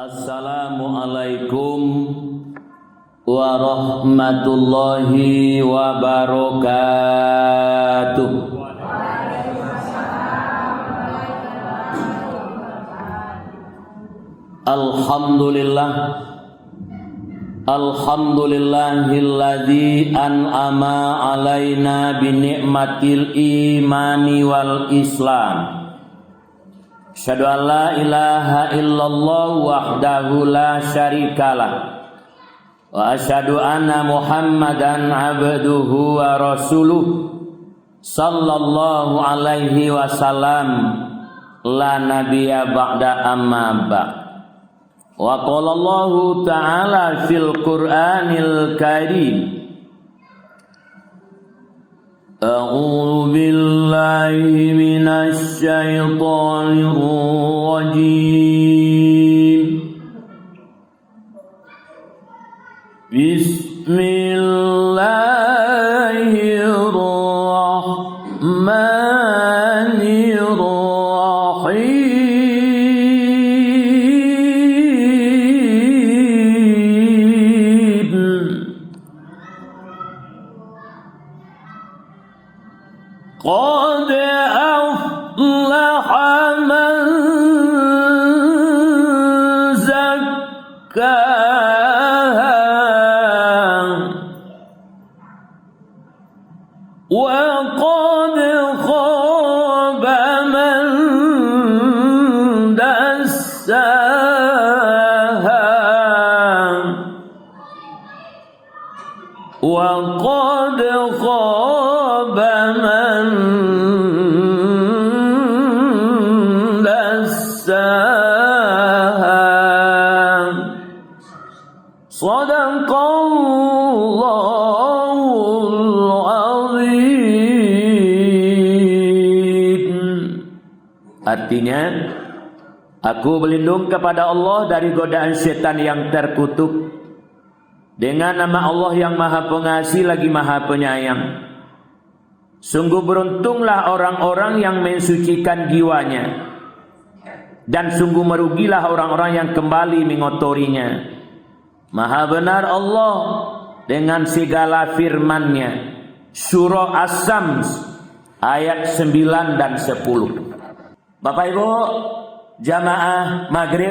Assalamualaikum warahmatullahi wabarakatuh. Alhamdulillahilladzi an'ama alaina binikmatil imani wal islam. Asyhadu an la ilaha illallah wahdahu la syarikalah wa asyhadu anna Muhammadan abduhu wa rasuluh sallallahu alaihi wasallam la nabiyya ba'da amma ba'd. Wa qala Allah ta'ala fil Qur'anil Karim, A'udzu billahi minasy syaithanir rajim. Bismillahirrahmanirrahim. Qad aflaha man zakkaha wa qad khaba man dassaha wa qad khaba man Shadaqallahul azim. Artinya, aku berlindung kepada Allah dari godaan setan yang terkutuk dengan nama Allah yang Maha Pengasih lagi Maha Penyayang. Sungguh beruntunglah orang-orang yang mensucikan jiwanya, dan sungguh merugilah orang-orang yang kembali mengotorinya. Maha benar Allah dengan segala firman-Nya. Surah As-Sams ayat 9 dan 10. Bapak Ibu jamaah maghrib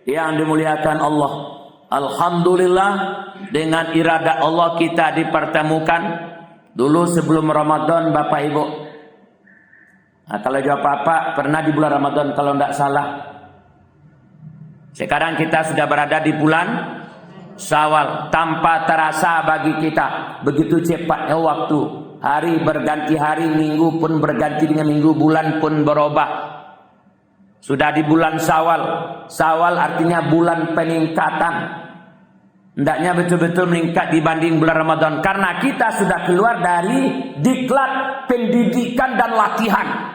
yang dimuliakan Allah, alhamdulillah dengan irada Allah kita dipertemukan. Dulu sebelum Ramadan Bapak Ibu, nah, kalau jawab Bapak pernah di bulan Ramadan kalau tidak salah. Sekarang kita sudah berada di bulan Syawal, tanpa terasa bagi kita begitu cepatnya waktu. Hari berganti hari, minggu pun berganti dengan minggu, bulan pun berubah. Sudah di bulan Syawal. Syawal artinya bulan peningkatan. Hendaknya betul-betul meningkat dibanding bulan Ramadan, karena kita sudah keluar dari diklat pendidikan dan latihan.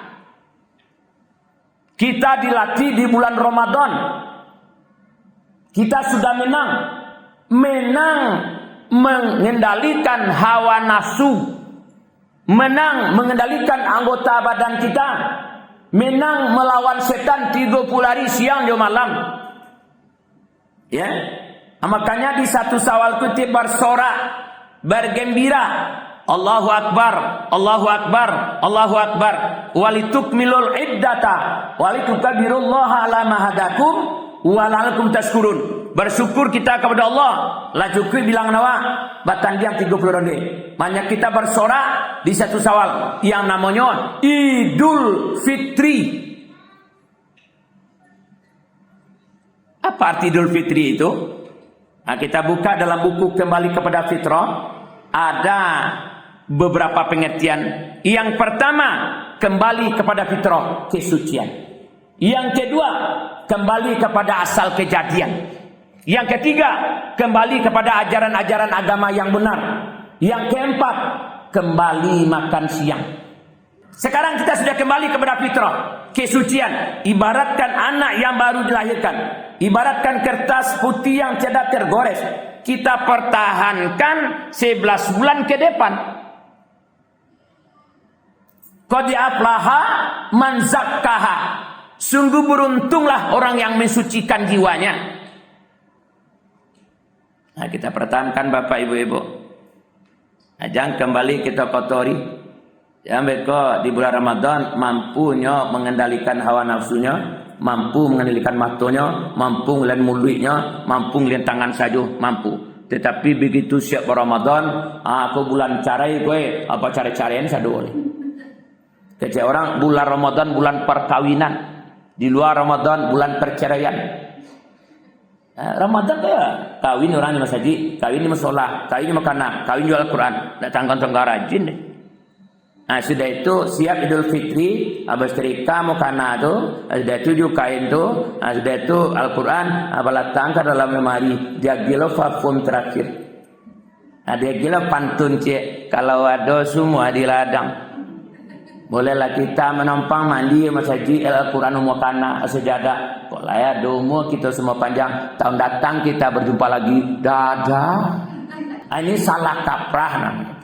Kita dilatih di bulan Ramadan. Kita sudah menang mengendalikan hawa nafsu, menang mengendalikan anggota badan kita, menang melawan setan 30 hari siang dan malam. Ya, makanya di satu Syawal itu bersorak, bergembira, Allahu Akbar, Allahu Akbar, Allahu Akbar, walitukmilul iddata, walitukabbirullaha ala ma hadakum wa la'allakum tashkurun. Bersyukur kita kepada Allah. Laju bilang nawa batan diam 30 ronde. Makanya kita bersorak di satu Syawal yang namanya Idul Fitri. Apa arti Idul Fitri itu? Nah, kita buka dalam buku Kembali kepada Fitrah, ada beberapa pengertian. Yang pertama, kembali kepada fitrah, kesucian. Yang kedua, kembali kepada asal kejadian. Yang ketiga, kembali kepada ajaran-ajaran agama yang benar. Yang keempat, kembali makan siang. Sekarang kita sudah kembali kepada fitrah, kesucian. Ibaratkan anak yang baru dilahirkan, ibaratkan kertas putih yang tidak tergores. Kita pertahankan 11 bulan ke depan. Qad aflaha man zakkaha. Sungguh beruntunglah orang yang mensucikan jiwanya. Nah, kita pertahankan Bapak Ibu-ibu. Nah, jangan kembali kita kotori. Sampai kok di bulan Ramadan mampunya mengendalikan hawa nafsunya, mampu mengendalikan matonya, mampu ngeliat mulutnya, mampu ngeliat tangan saja, mampu. Tetapi begitu siap Ramadan, aku bulan carai gue, apa cara-carain saya boleh. Kecil orang bulan Ramadan bulan perkawinan, di luar Ramadan bulan perceraian. Ramadan tuh ya kawin orang di masjid, kawin di musola, kawin di makanan, kawin jual Quran, datang kantong rajin deh. Nah, sudah itu siap Idul Fitri, habis terika mukana tu, sudah itu juga kain tu, sudah itu Al-Quran, abalatang ke dalam lemari, dia gila parfum terakhir. Nah, dia gila pantun cek, kalau ada semua di ladang. Bolehlah kita menumpang mandi masjid Al-Quran mukana sejadah. Kok ya domo kita semua panjang, tahun datang kita berjumpa lagi, dadah. Ini salah kaprah namanya.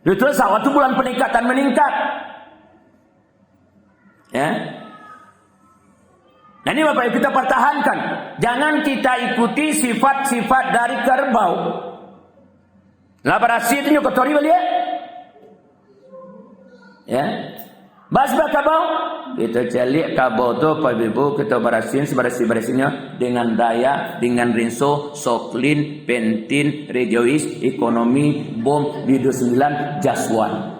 Itu waktu bulan peningkatan meningkat. Ya. Nah, ini Bapak Ibu kita pertahankan. Jangan kita ikuti sifat-sifat dari kerbau. Lah berasi itu kotori beliau. Ya. Basbah kabau. Kita celik kabau tu Bapak Ibu kita berasin sebarasi-barasinya dengan daya, dengan rinso, soklin, pentin, rejois, ekonomi, bom, video 9, jaswan.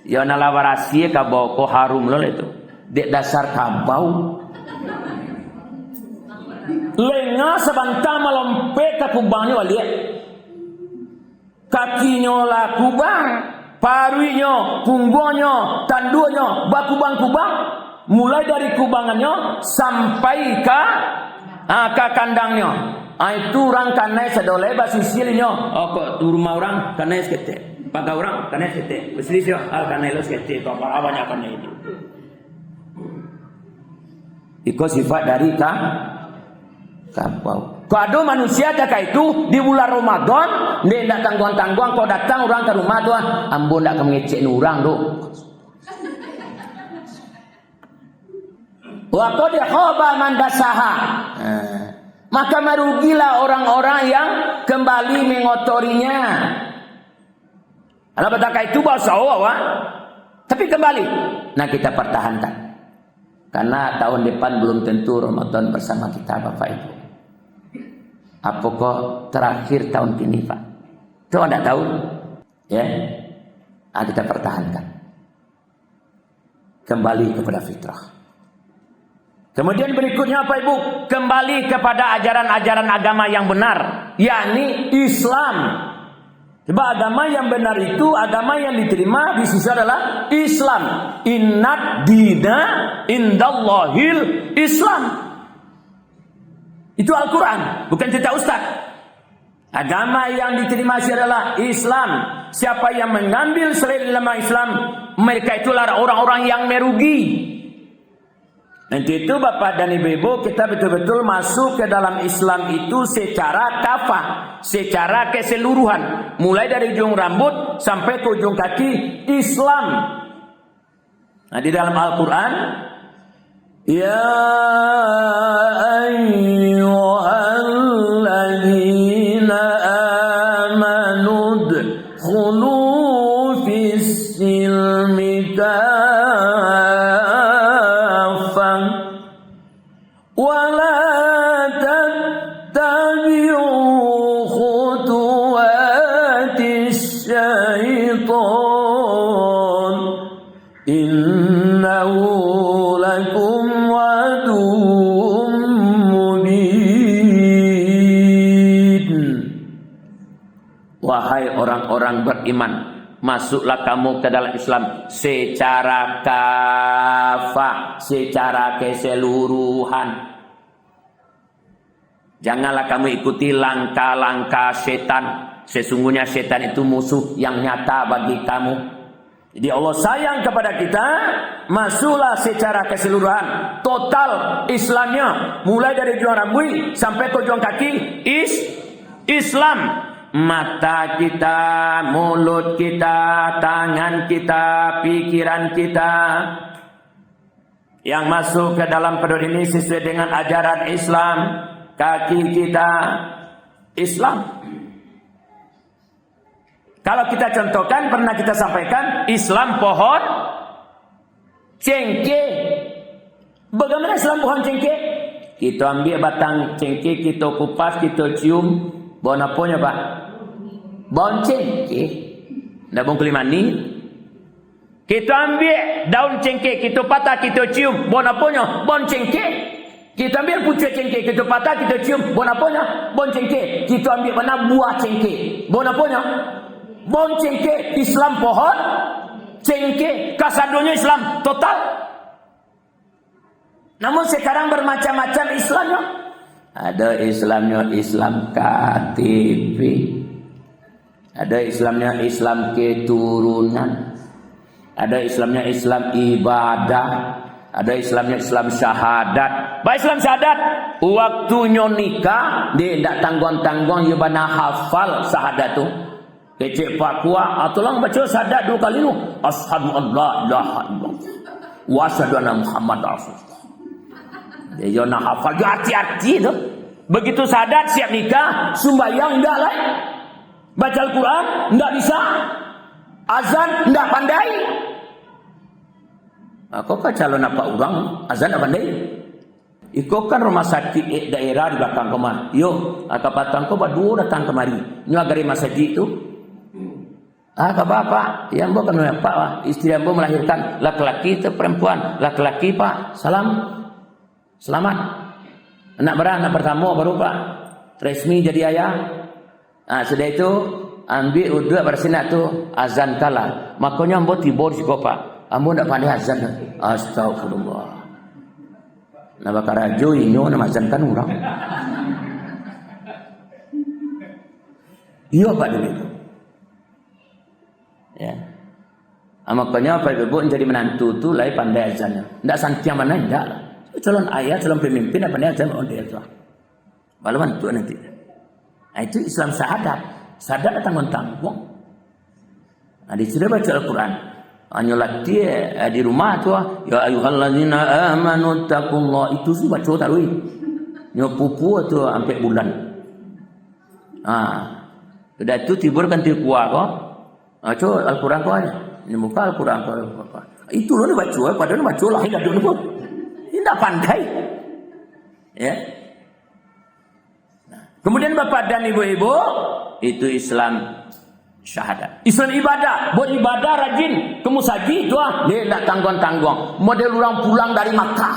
Ya nala barasi kabau ko harum lo itu. Dek dasar kabau. Lengah sebantah melompe ke kubangnya wali. Kakinya lah kubang. Paruinya, punggungnya, tandunya, bakubang-kubang, mulai dari kubangannya sampai ke kandangnya. Itu orang kanai sedoleh basisilinyo. Oh kok di rumah orang kanai sekete, pakai orang kanai sekete, basisio al kanai lo sekete, apa awalnya kanai itu. Itu sifat dari kabau. Kalau manusia jaga itu di bulan Ramadan, dia tidak tangguang-tangguang. Kau datang orang ke rumah tuh, ambon tidak mengecek orang tuh. Waktu dia khoba mandasaha, maka merugilah orang-orang yang kembali mengotorinya. Kalau betaka itu bahasa Allah, tapi kembali. Nah kita pertahankan, karena tahun depan belum tentu Ramadan bersama kita Bapak Ibu. Apa kok terakhir tahun ini Pak? Itu anda tahu? Ya, kita pertahankan. Kembali kepada fitrah. Kemudian berikutnya apa Ibu? Kembali kepada ajaran-ajaran agama yang benar, yakni Islam. Sebab agama yang benar itu agama yang diterima di sisi adalah Islam. Innad dina indallahil Islam. Itu Al-Quran, bukan cerita Ustaz. Agama yang diterima adalah Islam. Siapa yang mengambil selain nama Islam, mereka itulah orang-orang yang merugi. Nanti itu Bapak dan Ibu-ibu, kita betul-betul masuk ke dalam Islam itu secara kafah, secara keseluruhan. Mulai dari ujung rambut sampai ke ujung kaki, Islam. Nah, di dalam Al-Quran, ya ayyuhalladzina amanu dkhulu fis silmi kaffah wa la tattabi'u khutuwatis syaitan innahu lakum aduwwum mubin. Wahai orang-orang beriman, masuklah kamu ke dalam Islam secara kafah, secara keseluruhan. Janganlah kamu ikuti langkah-langkah setan. Sesungguhnya setan itu musuh yang nyata bagi kamu. Jadi Allah sayang kepada kita, masuklah secara keseluruhan, total Islamnya, mulai dari ujung rambut sampai ke ujung kaki, Islam. Mata kita, mulut kita, tangan kita, pikiran kita, yang masuk ke dalam penduduk ini sesuai dengan ajaran Islam. Kaki kita, Islam. Kalau kita contohkan, pernah kita sampaikan, Islam pohon cengkeh. Bagaimana Islam pohon cengkeh? Kita ambil batang cengkeh, kita kupas, kita cium. Bau apanya Pak? Bau cengkeh. Ndak bau kelimani. Kita ambil daun cengkeh, kita patah, kita cium. Bau apanya? Bau cengkeh. Kita ambil pucuk cengkeh, kita patah, kita cium. Bau apanya? Bau cengkeh. Kita ambil mana buah cengkeh. Bau apanya? Bau cengkeh. Islam pohon cengkeh. Kasadonya Islam total. Namun sekarang bermacam-macam Islamnya. Ada Islamnya Islam KTP. Ada Islamnya Islam keturunan. Ada Islamnya Islam ibadah. Ada Islamnya Islam syahadat. Baik Islam syahadat, waktunya nikah dia tidak tanggung-tanggung dia bana hafal syahadat tu. Kecek pak kuah, tolong baca syahadat 2 kali tu. Asyhadu an la ilaha illallah wa asyhadu anna Muhammad rasulullah. Dia nak hafal, dia hati-hati tu. Begitu syahadat siap nikah, sembahyang enggak lah. Baca Al-Quran enggak bisa. Azan enggak pandai. Kau kan calon apa orang azan apa pandai? Iko kan rumah sakit daerah di belakang kemar. Yo, akapatan kau berdua datang kemari. Nyo agari masjid itu. Kak bapak, yang bukan pak lah. Istri ambo melahirkan laki-laki itu perempuan. Laki-laki pak, selamat. Anak pertama baru pak. Resmi jadi ayah. Sudah itu ambil uduk bersinak tu azan kalah. Makanya ambo tibur siko pak. Ambo ndak pandai azan. Astagfirullah. Nah bakar rajo inyo nama azan kan orang. Iya pak dulu itu. Ya. Makanya Pak Ibu jadi menantu tu lai pandai azannya. Ndak santiang mana ndak. Calon ayah, calon pemimpin apa pandai azan on dia tu. Balawan tu nanti. Itu Islam syahadat. Syahadat tanggung-tanggung. Sudah baca Al-Quran. Anyolati di rumah tu ya ayyuhallazina amanu taqullah itu sih baca tak lui. Nyo pupu tu sampai bulan. Sudah tu tidur kan ti kuah kau. Baca Al-Quran kau aja. Ini muka Al-Quran kau apa. Itu loh ni baca padahal baca lah hidup dulu pun. Tidak pandai. Ya. Kemudian Bapak dan Ibu-ibu, itu Islam syahadat. Islam ibadah, buat ibadah rajin ke musajid tu dia tak tanggung-tanggung. Model orang pulang dari Makkah.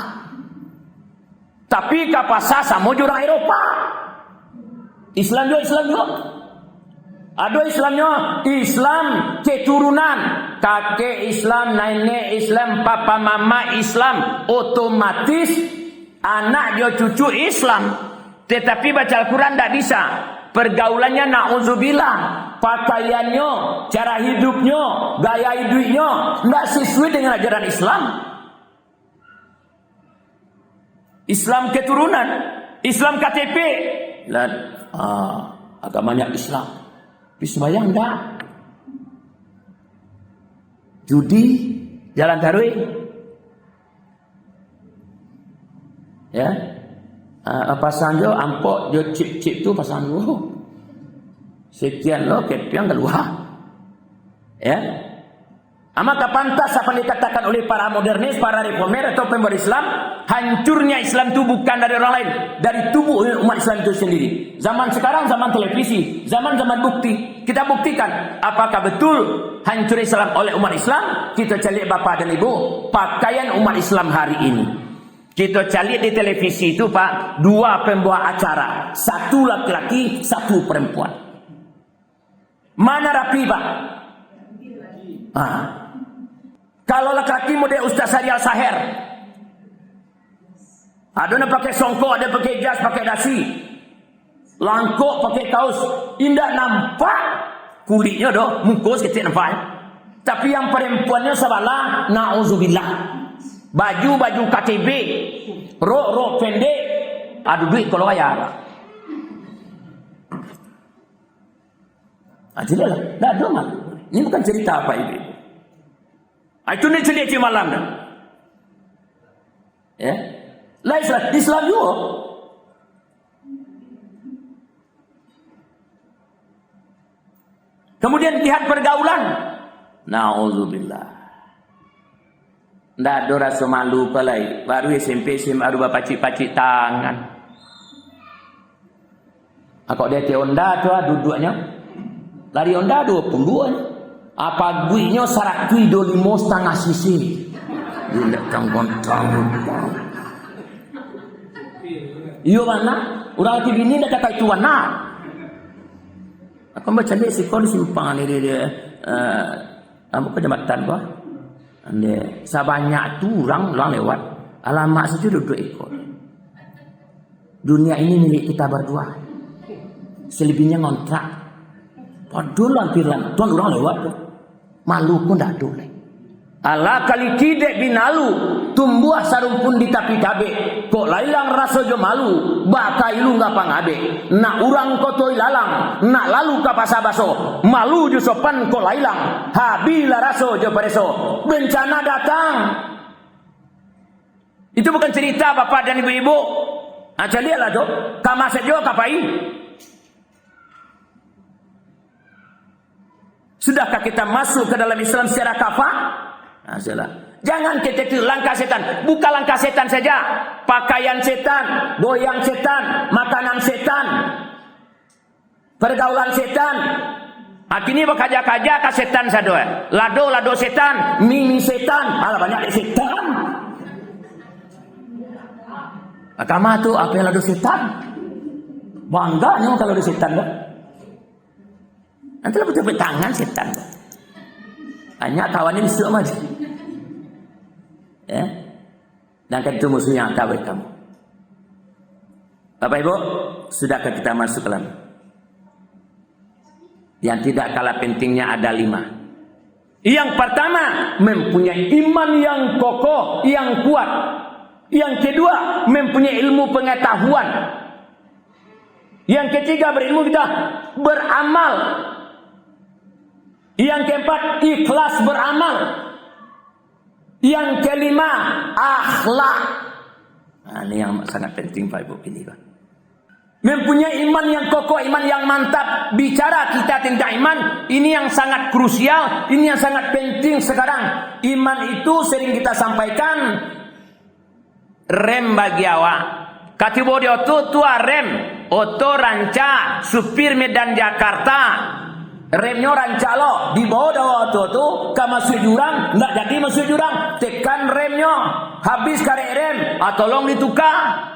Tapi kapasa sama orang Eropa. Islam juga. Ada Islamnya, Islam keturunan. Kakek Islam, nenek Islam, papa mama Islam. Otomatis anak dia cucu Islam. Tetapi baca Al-Quran tak bisa. Pergaulannya na'udzubillah. Pakaiannya, cara hidupnya, gaya hidupnya tidak sesuai dengan ajaran Islam. Islam keturunan, Islam KTP. Dan agamanya Islam. Tapi sembahyang enggak. Judi, jalan taruh. Ya. Pasang jo ampok jo chip tu pasang dulu. Sekian lo kepiang keluar. Ya. Maka pantas apa yang dikatakan oleh para modernis, para reformer atau pembawa Islam, hancurnya Islam itu bukan dari orang lain, dari tubuh umat Islam itu sendiri. Zaman sekarang zaman televisi, zaman bukti. Kita buktikan apakah betul hancur Islam oleh umat Islam. Kita cari Bapak dan Ibu, pakaian umat Islam hari ini. Kita cari di televisi itu Pak, 2 pembawa acara, 1 laki-laki, 1 perempuan. Mana rapi Pak? Kalau laki-laki model Ustaz Syarial Saher, ada yang pakai songkok, ada pakai jas, pakai dasi, langkok, pakai kaos, indah nampak kulitnya doh, mukus kecil nampak. Tapi yang perempuannya sabalah, na'udzubillah. Baju KTB, rok pendek, adu duit kalau bayar. Jelas lah, tak ada mal. Ini bukan cerita apa ini. Itu ni cerita malam dah. Ya, lah Islam juga. Kemudian lihat pergaulan. Na'udzubillah. Ndak ada rasa malu palai. Baru SMP, baru pacik-pacik tangan. Kok dia onda tu duduknya. Lari onda 22 ni. Apa guinya sarak tui 25,5 cc. Dia nak tanggung-tanggung. Iyo mana? Orang laki bini dah kata itu mana? Aku baca dia sikor di simpang ni dia apa kejamatan gua. Ande sebanyak tu orang lewat. Alamat situ duduk ikut. Dunia ini milik kita berdua. Selebihnya ngontrak. Padahal lampiran tuan orang lewat tu. Malu pun dah ada. Ala kali kidek binalu tumbuh sarumpun di tapi cabe kok lailang rasa jo malu bakai lu ngapang abe nak urang kotoi lalang nak lalu ka pasabaso malu jo sopan kok lailang habila raso jo pareso bencana datang. Itu bukan cerita bapak dan ibu-ibu. Aja lihatlah jo kamaset jo kapai. Sudahkah kita masuk ke dalam Islam secara kafah? Nah, jangan kita itu langkah setan. Bukan langkah setan saja. Pakaian setan, goyang setan, makanan setan, pergaulan setan. Akhirnya berkaja-kaja ke setan sadua. Lado setan, mimi setan, malah banyak setan. Agama tu apa yang lado setan? Bangganya kalau ada setan dah. Nanti betul tangan setan. Hanya kawannya besok aja. Ya. Dan itu musuh yang tahu kamu. Bapak Ibu, sudahkah kita masuk ke dalam? Yang tidak kalah pentingnya ada 5. Yang pertama, mempunyai iman yang kokoh, yang kuat. Yang kedua, mempunyai ilmu pengetahuan. Yang ketiga, berilmu kita beramal. Yang keempat, ikhlas beramal. Yang kelima, akhlak. Nah, ini yang sangat penting Pak Ibu ini Pak. Mempunyai iman yang kokoh, iman yang mantap. Bicara kita tentang iman, ini yang sangat krusial, ini yang sangat penting sekarang. Iman itu sering kita sampaikan rem bagi awak. Katibo di oto tua rem, oto ranca, supir Medan Jakarta. Remnya ranca lo di bawah waktu tu ka masuk jurang ndak jadi masuk jurang tekan remnya habis karek rem tolong ditukar.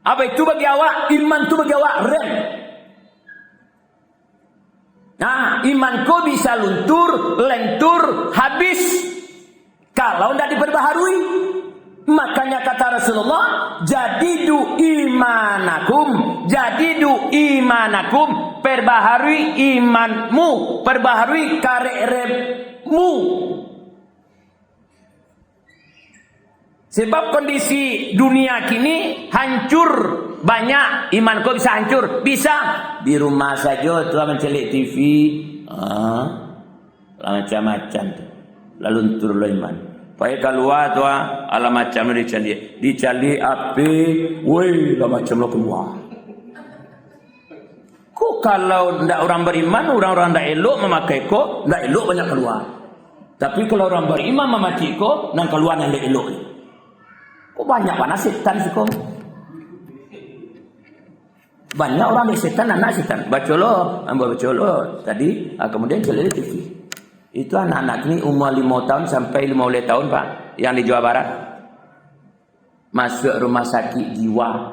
Apa itu bagi awak? Iman itu bagi awak rem. Nah, imanku bisa luntur, lentur, habis kalau ndak diperbaharui. Makanya kata Rasulullah, jadidu imanakum, perbaharui imanmu, perbaharui karek remmu. Sebab kondisi dunia kini hancur banyak, imanku bisa hancur, bisa di rumah saja tuh mencelik TV, macam-macam tuh, lalu turun iman. Pai keluar tu ala macam ni dicali api, woi lah macam lo keluar. Kok kalau ndak orang beriman, orang-orang ndak elok memakai ko, ndak elok banyak keluar. Tapi kalau orang beriman memakai ko, nang keluar yang ndak elok. Kok banyak panas setan sih kok? Banyak orang yang setan, anak setan. Bacolo, ambil bacolo. Tadi kemudian cari TV. Itu anak-anak ini umur 5 tahun sampai 15 tahun Pak, yang di Jawa Barat. Masuk rumah sakit jiwa.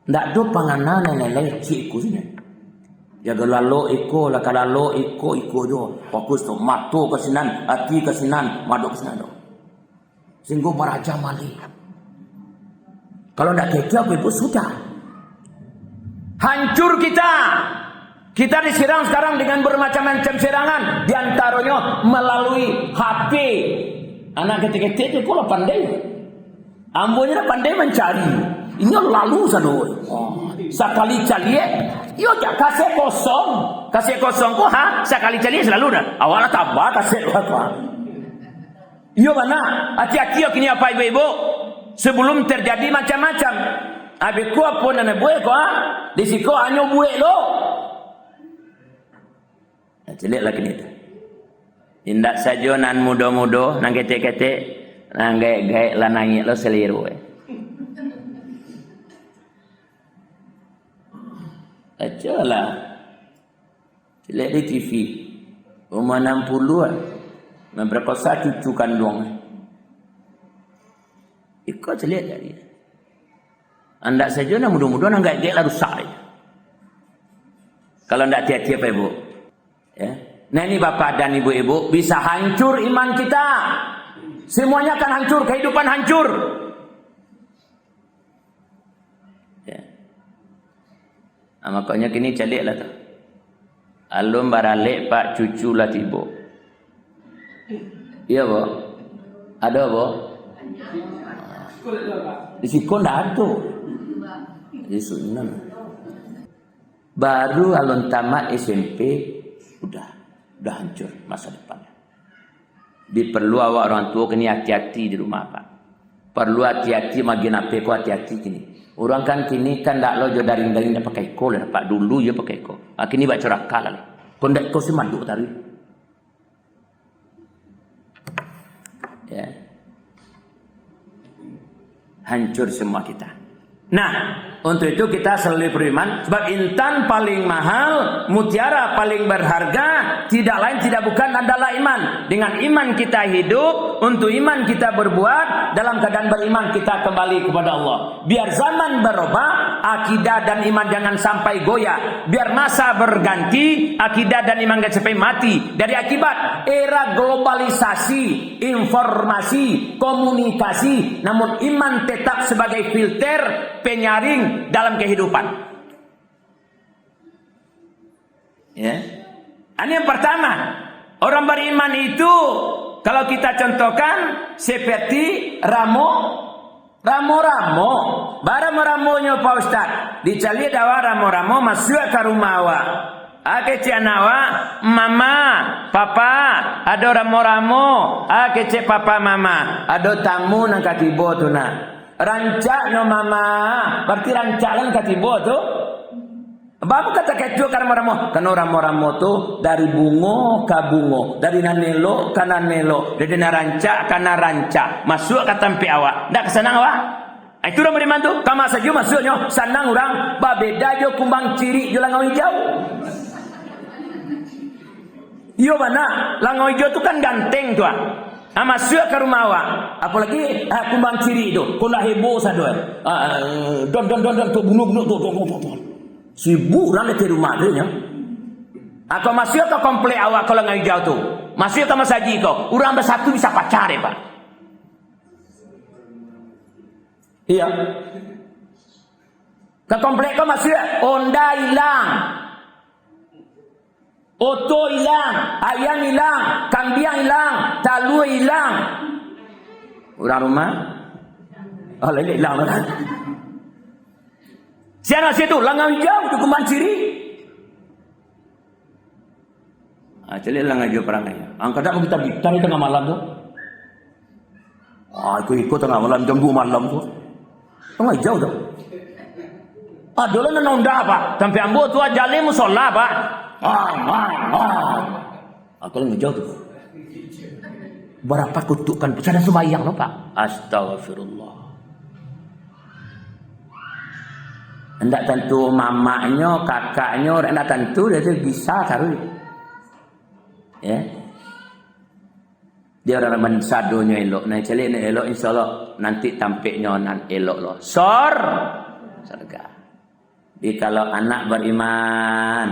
Ndak ada panganan nenek cikgu sini. Ya galalo eko lah kalalo eko jo. Fokus tu matu ke sinan, hati ke sinan, madu ke sinan. Singgo baraja mali. Kalau ndak kekeh ibu sudah. Hancur kita. Kita diserang sekarang dengan bermacam-macam serangan. Di antaranya melalui HP. Anak kecil-kecil itu kalau pandai. Ambonya pandai mencari. Ini lalu sadoi. Sekali cari, yo jak kasih kosong. Kasih kosong kok sekali cari selalu dah. Awalnya tambah kasih apa. Yo mana? Hati-hati kini apa ibu-ibu? Sebelum terjadi macam-macam. Abe ko pun ana buat ko di siko anyo buat lo. Jelek lagi ni tu. Indak saja nan muda-muda, nan ketek-ketek, nan gaek-gaek lah nangis lo seliru. Ajalah. Jelek di TV. Umur 60 memperkosa cucu kandung. Ikut jelek dari. Anda saja nak muda-muda nak gaek-gaek lah rusak. Kalau tidak hati-hati apa ibu? Ya. Nah ini bapak dan ibu-ibu bisa hancur iman kita. Semuanya akan hancur, kehidupan hancur. Ya. Nah, makanya kini calik lah tu. Alum baralik pak cucu lah tiba. Iya bo. Ada bo. Di sikon dah ada. Di sunan. Baru alun tamat SMP udah hancur masa depannya. Diperlu awak orang tua kini hati-hati di rumah pak. Perlu hati-hati magi nape ko hati-hati kini. Orang kan kini kan dak lo jo daring-daring dak pakai ko lah pak. Dulu ya pakai ko. Kini baca corakal lah. Kon dak ko semanduk tadi. Ya. Hancur semua kita. Nah, untuk itu kita selalu beriman sebab intan paling mahal, mutiara paling berharga, tidak lain tidak bukan adalah iman. Dengan iman kita hidup, untuk iman kita berbuat, dalam keadaan beriman kita kembali kepada Allah. Biar zaman berubah, akidah dan iman jangan sampai goyah. Biar masa berganti, akidah dan iman jangan sampai mati. Dari akibat era globalisasi, informasi, komunikasi, namun iman tetap sebagai filter penyaring dalam kehidupan. Ya. Ini yang pertama. Orang beriman itu kalau kita contohkan seperti ramo-ramo. Barang-ramonya Pak Ustaz. Dicari dawa ramo-ramo masuk ke rumah awak. Kece anak mama, papa, ada ramo-ramo. Kece papa mama, ada tamu nang katibo tu nak. Rancak no mama, berarti rancak kan katibo tu. Bapak kata kecu karena ramo-ramo tu dari bungo ke bungo, dari nanelo ke nanelo, dari rancak ke rancak, masuk ke tempat awak. Ndak kesenang awak? Itu orang beriman tu. Kamu saja masuknya senang orang. Beda jo kumbang ciri jo langau hijau. Iyo mana? Langau hijau tu kan ganteng tu. Masuk ke rumah awak. Apalagi kumbang ciri itu. Kau nak heboh saja. Don tu bunuh tu. Sibuk lah di rumah tu nya. Kau masuk ke komplek awak kalau langau hijau tu. Masuk ke masaji kau. Orang bersatu bisa pacar ya pak. Iya. Ke komplek kau masuk. Honda hilang. Oto hilang, ayam hilang, kambing hilang, talu hilang. Orang rumah, lain hilang kan? Siapa situ? Langau hijau tu kumbang ciri. Jadi langau hijau perangainya. Angkatnya kita gitar di tengah malam tu. Ikut tengah malam jam 2 malam tu. Langau hijau tu. Dulu nonda pak, sampai ambo tu jale musola pak. Aku lagi jauh tu. Berapa kutukan sana sembahyang lo pak. Astagfirullah. Hendak tentu mamanya, kakaknya, hendak tentu dia tu bisa taruh. Ya. Dia orang mensadonya elok. Nah celik ni elok insyaAllah nanti tampiknya nan elok lo. Surga. Jadi kalau anak beriman,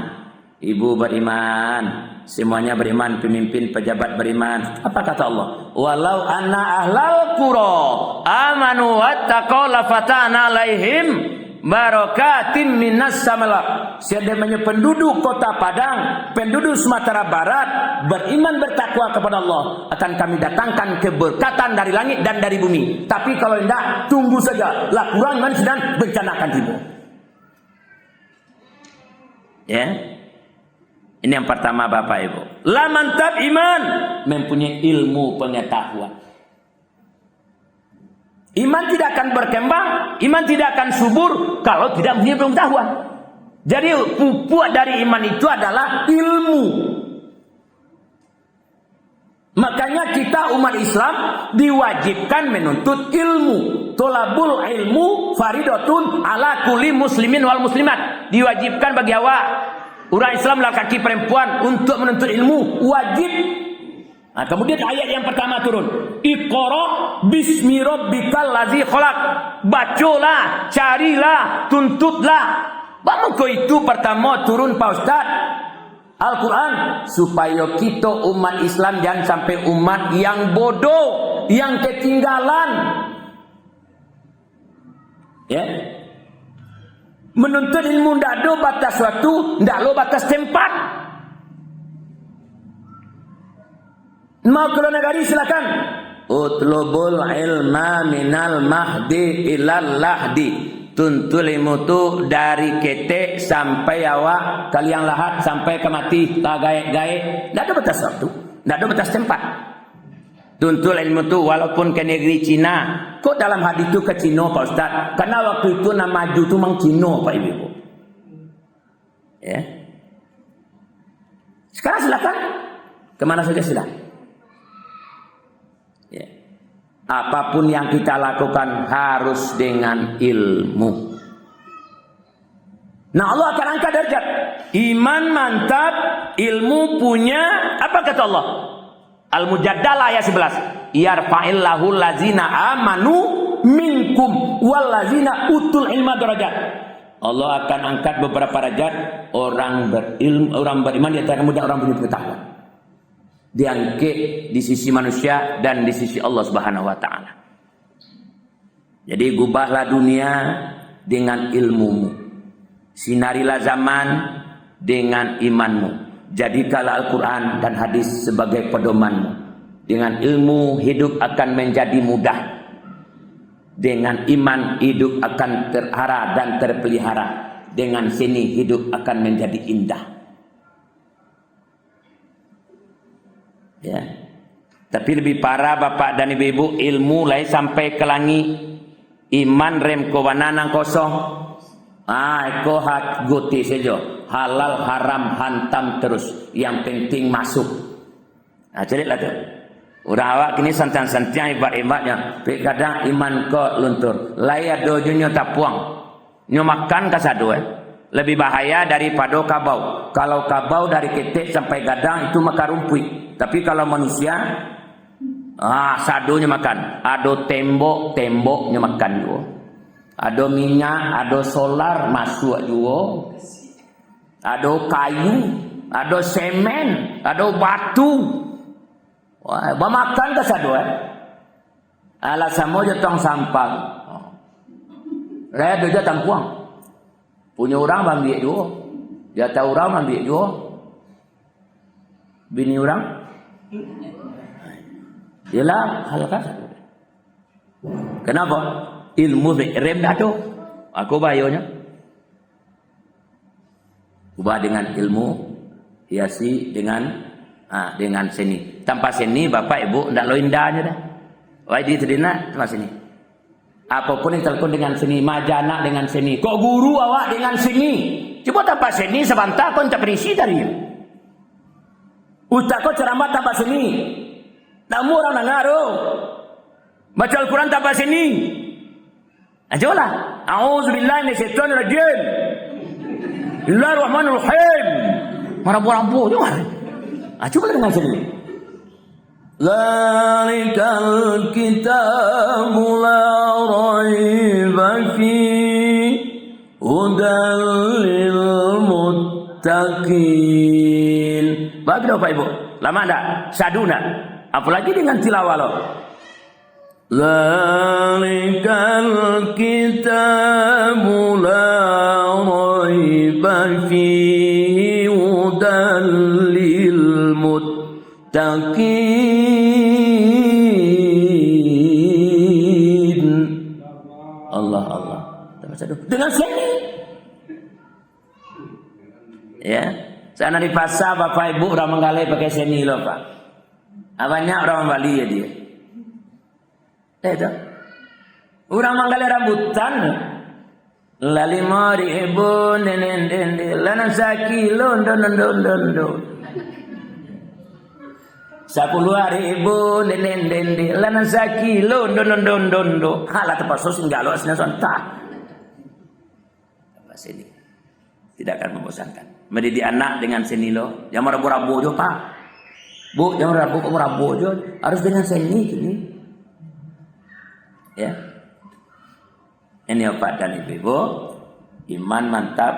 ibu beriman, semuanya beriman, pemimpin, pejabat beriman. Apa kata Allah? Walau anna ahlal qura amanu wattaqaw lafatana alaihim barakatim minas samalah. Seandainya penduduk kota Padang, penduduk Sumatera Barat beriman bertakwa kepada Allah, akan kami datangkan keberkatan dari langit dan dari bumi. Tapi kalau tidak, tunggu saja. Lah kurang dan sedang bencana akan tiba. Ya. Ini yang pertama Bapak Ibu. La mantap iman, mempunyai ilmu pengetahuan. Iman tidak akan berkembang, iman tidak akan subur kalau tidak mempunyai pengetahuan. Jadi pupuk dari iman itu adalah ilmu. Makanya kita umat Islam diwajibkan menuntut ilmu. Tolabul ilmu faridatun ala kulli muslimin wal muslimat. Diwajibkan bagi awak orang Islam laki-laki perempuan untuk menuntut ilmu, wajib. Nah, kemudian ayat yang pertama turun, Iqra bismi rabbikal ladzi khalaq. Bacalah, carilah, tuntutlah. Bagaimana itu pertama turun Pak Ustaz Al-Quran, supaya kita umat Islam jangan sampai umat yang bodoh, yang ketinggalan. Ya. Menuntut ilmu ndak ada batas waktu, ndak ada batas tempat. Mau ke luar negeri silakan. Utlubul ilma minal mahdi ilal lahdi. Tuntut ilmu tu dari ketek sampai awak kalian lahat sampai ke mati, tak gaek-gaek. Tak ada batas waktu, tak ada batas tempat. Tuntut ilmu tu walaupun ke negeri Cina. Kok dalam hadis tu ke Cina Pak Ustaz? Karena waktu itu nama maju tu memang Cina Pak Ibu. Ya. Sekarang silakan. Kemana saja silakan. Ya. Apapun yang kita lakukan harus dengan ilmu. Nah, Allah akan angkat derajat. Iman mantap, ilmu punya. Apa kata Allah? Al-Mujaddalah ayat 11. Yarfa'illahu lazina amanu minkum wallazina utul ilma darajat. Allah akan angkat beberapa derajat orang berilmu, orang beriman di antara kamu dan orang punya pengetahuan. Diangkat di sisi manusia dan di sisi Allah Subhanahu wa taala. Jadi gubahlah dunia dengan ilmumu. Sinarilah zaman dengan imanmu. Jadikanlah Al-Quran dan hadis sebagai pedomanmu. Dengan ilmu hidup akan menjadi mudah. Dengan iman hidup akan terarah dan terpelihara. Dengan seni hidup akan menjadi indah. Ya. Tapi lebih parah bapak dan ibu-ibu, ilmu lain sampai ke langit, iman rem ko banana kosong. Eko hak guti saja, halal haram hantam terus, yang penting masuk. Nah, ceritalah tu. Orang awak kini santan-santian ibadat-ibadatnya, kadang iman ko luntur, layak dojunya tak puang, nyo makan kasado. Lebih bahaya daripada kabau. Kalau kabau dari ketek sampai gadang itu maka rumpui. Tapi kalau manusia, sadonya makan. Ada temboknya makan juga. Ada minyak, ada solar masuk juga. Ada kayu, ada semen, ada batu. Wah, makan ke sado alasan mau tong sampah. Raya dia tampuang. Punya orang ambil juga. Jatah orang ambil juga. Bini orang. Ialah hal kasar. Kenapa? Ilmu rem dah tu. Aku bayonya. Ubah dengan ilmu, hiasi dengan seni. Tanpa seni bapak ibu ndak lo indahnya dah. Wajib terina tanpa seni. Apapun yang terlakukan dengan seni, majana dengan seni. Kok guru awak dengan seni? Coba tanpa seni sebentar kau tak berisi darinya. Ustaz kau ceramah tanpa seni. Namun orang ngaruh. Baca Al-Quran tanpa seni. Ajolah. A'udzubillahi minasyaitonir rajim. Bismillahirrahmanirrahim. Marabu-rabu juga. Coba dengan seni. Zalikal kitabu la raiba fihi hudal lil muttaqin. Bagus Bapak Ibu. Lama enggak? Saduna. Apalagi dengan tilawah lo. Zalikal kitabu la raiba fihi hudal lil muttaqin. Allah. Dengan seni. Ya. Sana di pasar Bapak Ibu orang menggalai pakai seni loh Pak. Banyak orang Bali ya dia. Itu. Orang menggalai rambutan. La 5.000 nenen lana sakilo don. 10.000 den lana sakilo don. Halah tepat sosin galo asna sonta. Apa sini? Tidak akan membosankan. Mendidik anak dengan senilo, jangan rabu-rabu jo Pak. Bu, jangan rabu jo. Harus dengan seni gini. Ya. Ini Bapak dan Ibu, iman mantap,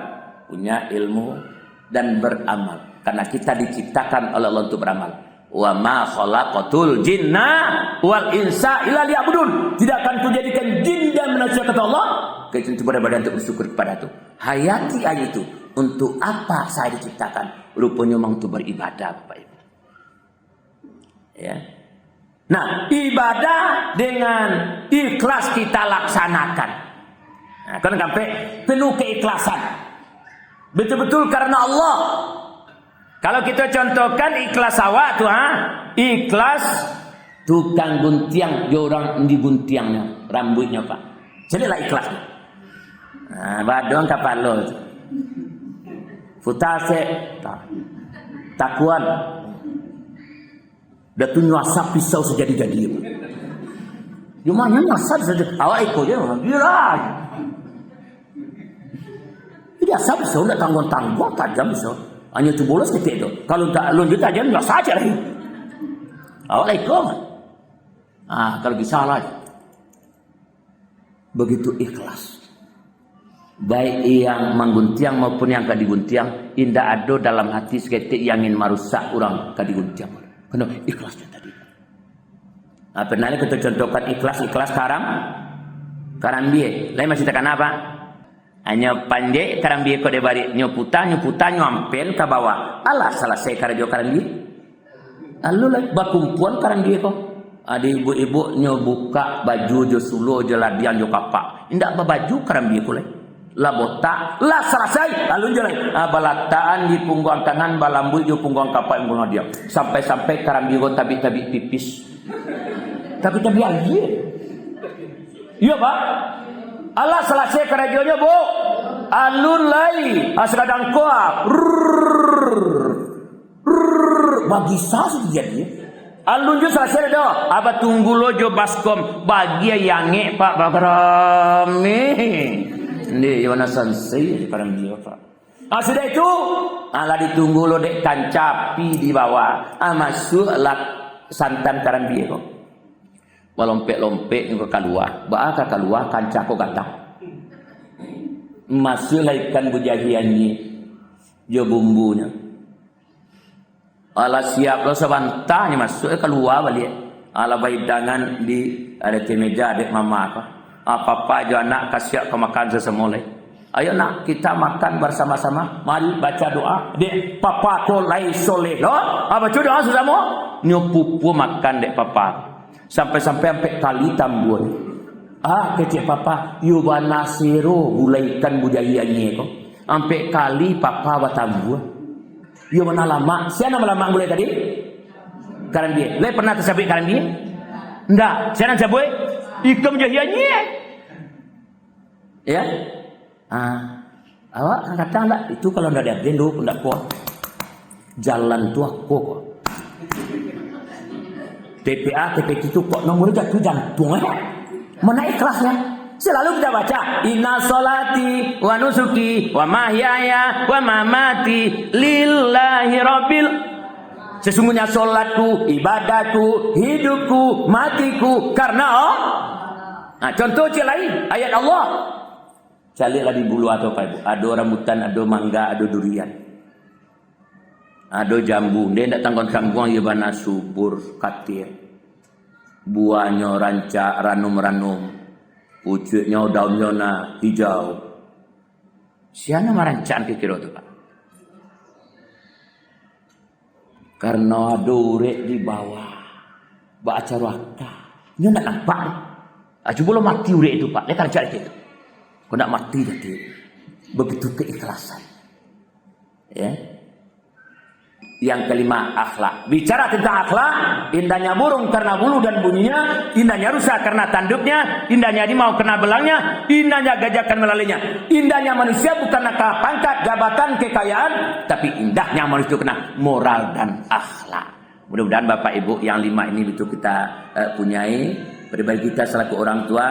punya ilmu dan beramal. Karena kita diciptakan oleh Allah untuk beramal. Wa ma khalaqatul jinna wal insa illa liya'budun. Tidak akan kujadikan jin dan manusia kata Allah kecuali kepada untuk bersyukur kepada itu. Hayati ayat itu. Untuk apa saya diciptakan? Rupanya memang untuk beribadah, Bapak Ibu. Ya. Nah, ibadah dengan ikhlas kita laksanakan. Nah, kan sampai penuh keikhlasan. Betul-betul karena Allah. Kalau kita contohkan ikhlas awak tuh, ikhlas tukang guntiang, orang di guntiangnya, rambutnya Pak. Jadilah ikhlas. Nah, badong kapal lo. Futase, takuan. Dah tu nyasap pisau sejadi-jadi. Cuma nyasap saja. Awak ikut je, gila. Dia asap pisau, tak tanggung-tanggung, tajam pisau. Hanya tu bolos ketik tu. Kalau tak lanjut tajam, tak saja lagi. Awak ikut. Kalau bisa lah. Begitu ikhlas. Baik yang mengguntiang maupun yang kadigунtiang, indah ada dalam hati seketik yang ingin merusak orang kadigунtiang. Kena ikhlasnya tadi. Pernah kita contohkan ikhlas karam biye. Lain masih tekan apa? Hanya pandai karam biye ko de bari nyoputa nyampen ke bawah. Alah selesai karajo karam biye. Lalu lagi bakumpuan karam biye ko. Ada ibu-ibu nyobuka baju jo sulo jo ladian jo kapak. Indak baju karam biye ko lagi. Lah botak, lah selesai, lalu jalan. Balataan di punggung tangan, balambu di punggung kapak yang bunuh dia. Sampai karambigo tabi-tabi pipis. Tabi-tabi aja. Iya Pak. Allah selesai kerajanya Bu. Alun lai, asadang koa. Bagi sah jadi. Alun jo selesai dah. Aba tunggu lo jo baskom bagi yang Pak Bagrami. Ini yang mana sensei sekarang dia Pak. Sudah itu, lah ditunggu lo dek kancapi di bawah. Masuklah santan karam dia kok. Lompet-lompet ni keluar. Baaka keluar kanca ko gatang. Masuklah ikan bujahiannya. Jo bumbunya. Ala siap lo sebantahnya masuk keluar balik. Ala baidangan di ada di meja dek mama apa. Apa-apa aja anak kasih kau makan sesemoleh. Ayo nak kita makan bersama-sama. Mari baca doa. Dek papa ko lai soleh lo. Baca doa sesama. Nyo pupu makan dek papa. Sampai kali tambuan. Kecik papa. Yuba nasiro bulaikan budayaannya ko. Sampai kali papa batambuan. Yuba mana lama. Siapa nama lama boleh tadi? Karan dia. Le pernah tersabit karan dia? Ndak. Siapa nak cabut? Ikam jahiannya. Ya. Awak kata tak itu kalau ndak ada dulu pun ndak kuat. Jalan tu aku kok. TPA itu kok nomor jatuh jantung Mana ikhlasnya? Selalu kita baca inna sholati wa nusuki wa mahyaya wa mamati lillahi rabbil. Sesungguhnya solatku, ibadahku, hidupku, matiku karena Allah. Contoh lain ayat Allah. Carilah di bulu atau apa ibu? Ada rambutan, ada mangga, ada durian, ada jambu. Dia tidak tanggung sangguang ya bana subur katir. Buahnya rancak ranum-ranum, pucuknya daunnya hijau. Siapa merancang kira itu Pak? Karena ada urek di bawah, baca raka. Ini nak nampak. Coba lo mati urek itu Pak. Dia kan cari itu. Kau nak mati jadi. Begitu keikhlasan. Ya. Yang kelima akhlak. Bicara tentang akhlak, indahnya burung karena bulu dan bunyinya, indahnya rusa karena tanduknya, indahnya harimau karena belangnya, indahnya gajah karena melalainya. Indahnya manusia bukan karena pangkat, jabatan, kekayaan, tapi indahnya manusia karena moral dan akhlak. Mudah-mudahan Bapak Ibu yang 5 ini betul kita punyai. Pribadi kita selaku orang tua,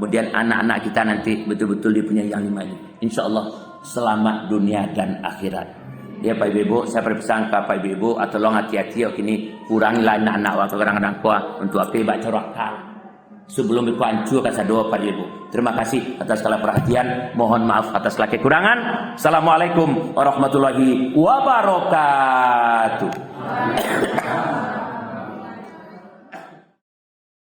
kemudian anak-anak kita nanti betul-betul dipunyai yang 5 ini. Insya Allah selamat dunia dan akhirat. Ya Pak Ibu, saya berpesan ke Pak Ibu, tolong hati-hati kini kurangilah anak-anak waktu kadang-kadang untuk apa baca rakal. Sebelum itu hancur kata doa Pak Ibu. Terima kasih atas segala perhatian. Mohon maaf atas segala kekurangan. Assalamualaikum warahmatullahi wabarakatuh.